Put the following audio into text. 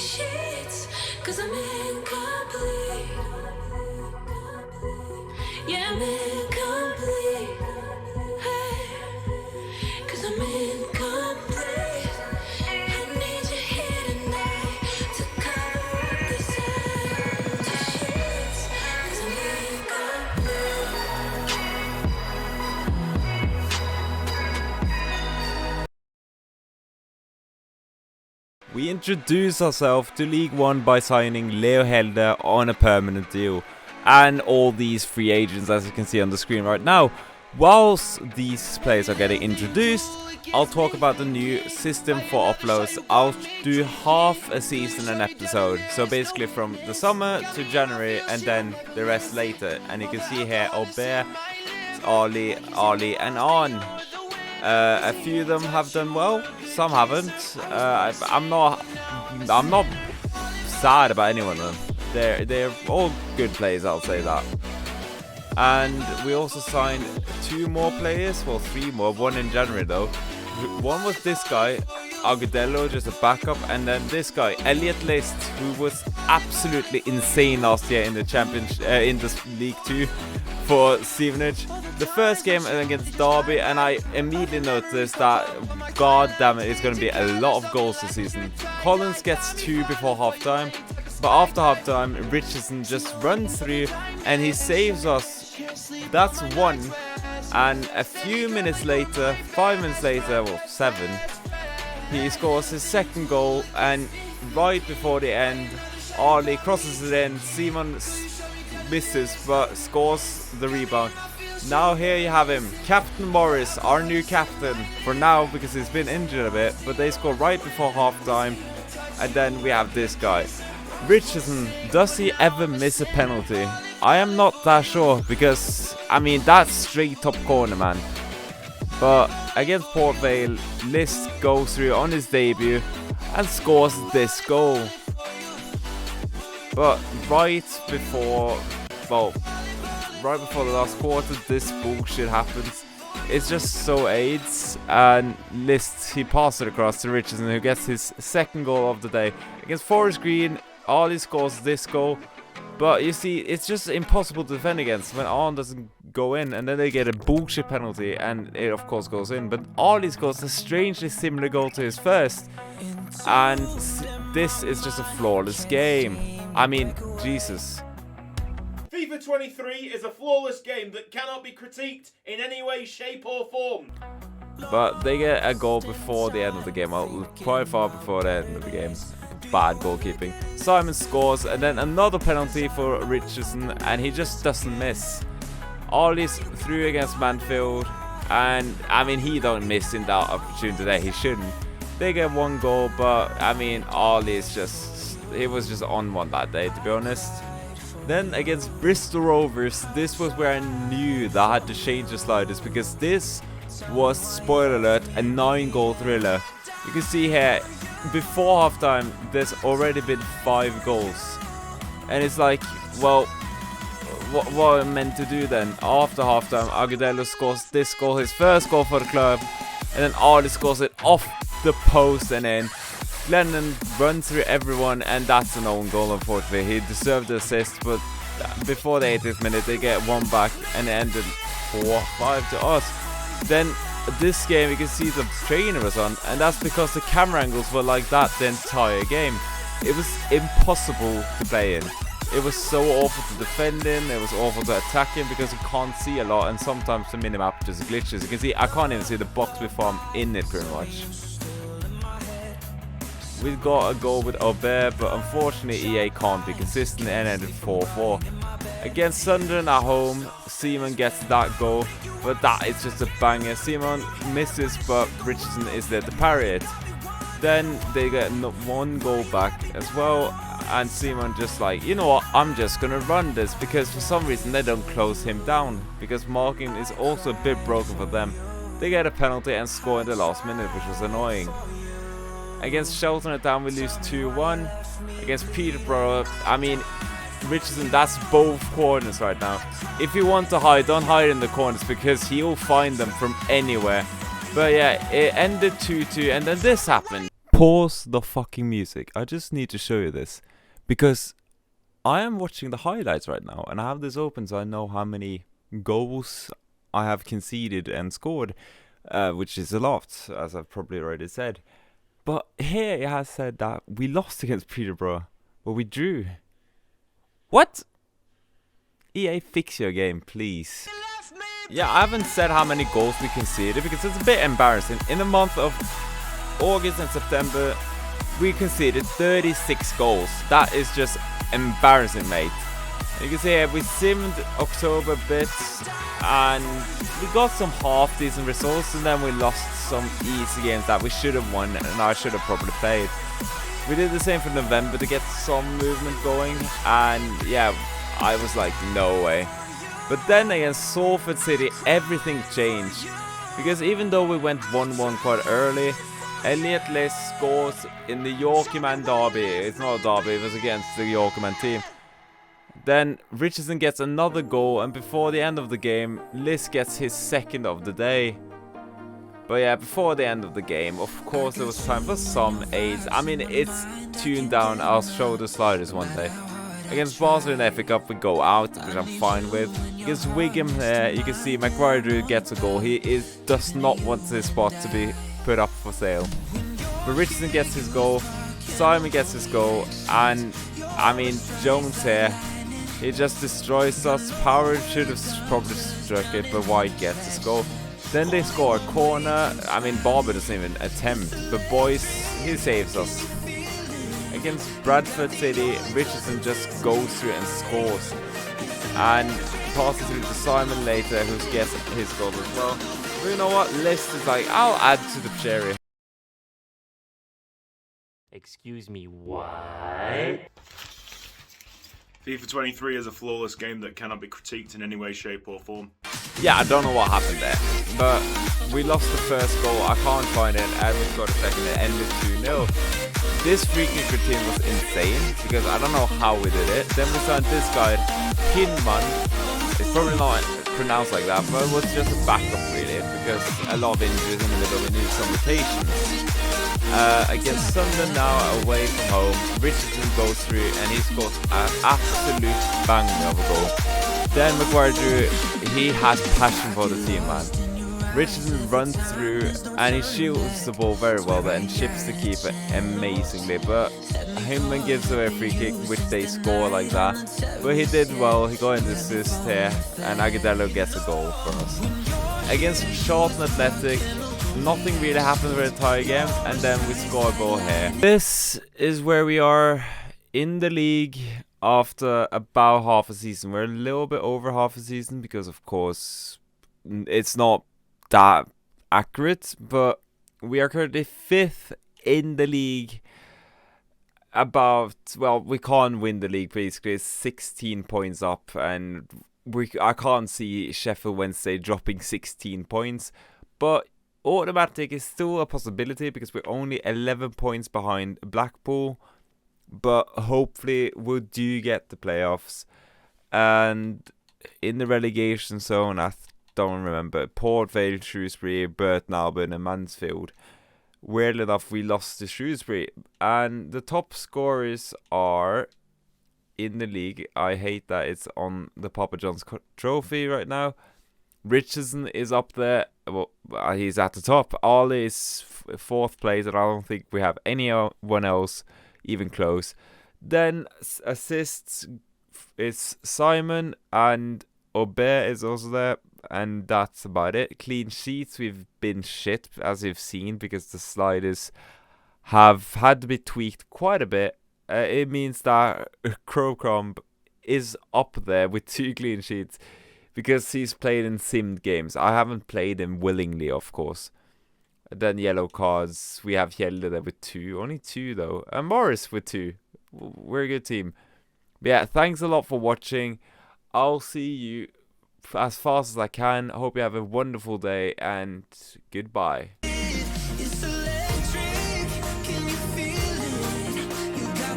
sheets, 'cause I'm incomplete. Yeah, I'm incomplete. Hey, 'cause I'm incomplete. I need you here tonight to cover up this empty sheets, 'cause I'm incomplete. We introduce ourselves to League One by signing Leo Helde on a permanent deal, and all these free agents, as you can see on the screen right now. Whilst these players are getting introduced, I'll talk about the new system for uploads. I'll do half a season an episode, so basically from the summer to January and then the rest later. And you can see here Aubert, Ali, and on. A few of them have done well, some haven't. I'm not sad about any one of them. They're all good players, I'll say that. And we also signed 2 more players, well 3 more, one in January though. One was this guy, Agudelo, just a backup, and then this guy, Elliot List, who was absolutely insane last year in the championship, in the League 2 for Stevenage. The first game against Derby, and I immediately noticed that, god damn it, it's going to be a lot of goals this season. Collins gets 2 before halftime, but after halftime, Richardson just runs through and he saves us. That's 1. And a few minutes later, 5 minutes later, well 7, he scores his second goal, and right before the end, Ali crosses it in, Simon misses but scores the rebound. Now here you have him, Captain Morris, our new captain, for now because he's been injured a bit, but they score right before halftime. And then we have this guy, Richardson. Does he ever miss a penalty? I am not that sure, because I mean that's straight top corner, man. But against Port Vale, List goes through on his debut and scores this goal. But right before the last quarter, this bullshit happens. It's just so AIDS, and List, he passes it across to Richardson, who gets his second goal of the day. Against Forest Green, Ali scores this goal. But you see, it's just impossible to defend against when Arn doesn't go in, and then they get a bullshit penalty, and it of course goes in. But Ali scores a strangely similar goal to his first, and this is just a flawless game. I mean, Jesus. FIFA 23 is a flawless game that cannot be critiqued in any way, shape or form. But they get a goal before the end of the game, quite far before the end of the game. Bad goalkeeping. Simon scores, and then another penalty for Richardson, and he just doesn't miss. Ollie's through against Manfield, and I mean he don't miss in that opportunity there, he shouldn't. They get 1 goal, but I mean Ollie's just, he was just on one that day, to be honest. Then against Bristol Rovers, this was where I knew that I had to change the sliders, because this was, spoiler alert, a 9-goal thriller. You can see here, before halftime, there's already been 5 goals. And it's like, well, what am I meant to do then? After halftime, Agudelo scores this goal, his first goal for the club. And then Ali scores it off the post and in. Lennon runs through everyone, and that's an own goal, unfortunately. He deserved the assist, but before the 80th minute, they get 1 back, and it ended 4-5 to us. Then this game, you can see the trainer was on, and that's because the camera angles were like that the entire game. It was impossible to play in. It was so awful to defend in, it was awful to attack in, because you can't see a lot, and sometimes the minimap just glitches. You can see, I can't even see the box before I'm in it pretty much. We got a goal with Aubert, but unfortunately EA can't be consistent and ended 4-4. Against Sunderland at home, Seaman gets that goal, but that is just a banger. Seaman misses, but Richardson is there to parry it. Then they get 1 goal back as well, and Seaman just like, you know what, I'm just gonna run this, because for some reason they don't close him down, because marking is also a bit broken for them. They get a penalty and score in the last minute, which was annoying. Against Shelton at down, we lose 2-1. Against Peterborough, I mean, Richardson, that's both corners right now. If you want to hide, don't hide in the corners, because he'll find them from anywhere. But yeah, it ended 2-2, and then this happened. pause the fucking music. I just need to show you this. Because I am watching the highlights right now. And I have this open so I know how many goals I have conceded and scored. Which is a lot, as I've probably already said. But here it has said that we lost against Peterborough. But we drew. What? EA, fix your game, please. Yeah, I haven't said how many goals we conceded because it's a bit embarrassing. In the month of August and September, we conceded 36 goals. That is just embarrassing, mate. You can see here, we simmed October bits and we got some half decent results, and then we lost some easy games that we should have won and I should have probably played. We did the same for November to get some movement going, and yeah, I was like, no way. But then against Salford City, everything changed. Because even though we went 1-1 quite early, Elliot Liss scores in the Yorkman derby. It's not a derby, it was against the Yorkman team. Then Richardson gets another goal, and before the end of the game, Liss gets his second of the day. But yeah, before the end of the game, of course there was time for some aids. I mean, it's tuned down. I'll show the sliders one day. Against Barcelona in the FA Cup, we go out, which I'm fine with. Against Wigan, you can see McGuire gets a goal. He does not want his spot to be put up for sale. But Richardson gets his goal, Simon gets his goal, and I mean, Jones here, he just destroys us. Power should have probably struck it, but White gets his goal. Then they score a corner. I mean, Barber doesn't even attempt, but Boyce, he saves us. Against Bradford City, Richardson just goes through and scores. And passes through to Simon later, who gets his goal as well. But you know what? List is like, I'll add to the cherry. Excuse me, what? FIFA 23 is a flawless game that cannot be critiqued in any way, shape or form. Yeah, I don't know what happened there, but we lost the first goal. I can't find it, and we got a second. It ended 2-0. This free kick routine was insane because I don't know how we did it. Then we signed this guy, Hinman. It's probably not pronounced like that, but it was just a backup really because a lot of injuries in the middle. We needed some rotations. Against Sunderland now away from home, Richardson goes through and he scores an absolute banger of a goal. Then McGuire, he has passion for the team, man. Richardson runs through and he shields the ball very well there and chips the keeper amazingly, but Hinman gives away a free kick which they score like that. But he did well, he got an assist here, and Agudelo gets a goal for us. Against Charlton Athletic, nothing really happened for the entire game, and then we score a goal here. This is where we are in the league after about half a season. We're a little bit over half a season because, of course, it's not that accurate, but we are currently 5th in the league. We can't win the league basically. It's 16 points up, and I can't see Sheffield Wednesday dropping 16 points, but automatic is still a possibility because we're only 11 points behind Blackpool, but hopefully we do get the playoffs. And in the relegation zone, I don't remember, Port Vale, Shrewsbury, Burton Albion and Mansfield. Weirdly enough, we lost to Shrewsbury, and the top scorers are in the league. I hate that it's on the Papa John's trophy right now. Richardson is up there. Well, he's at the top. Ollie is 4th place, and I don't think we have anyone else even close. Then assists is Simon, and Aubert is also there, and that's about it. Clean sheets, we've been shit, as you've seen, because the sliders have had to be tweaked quite a bit. It means that Crowcomb is up there with 2 clean sheets because he's played in simmed games. I haven't played him willingly, of course. Then yellow cards, we have Hjelde there with 2. Only 2 though. And Morris with 2. We're a good team. But yeah, thanks a lot for watching. I'll see you as fast as I can. I hope you have a wonderful day, and goodbye. It's a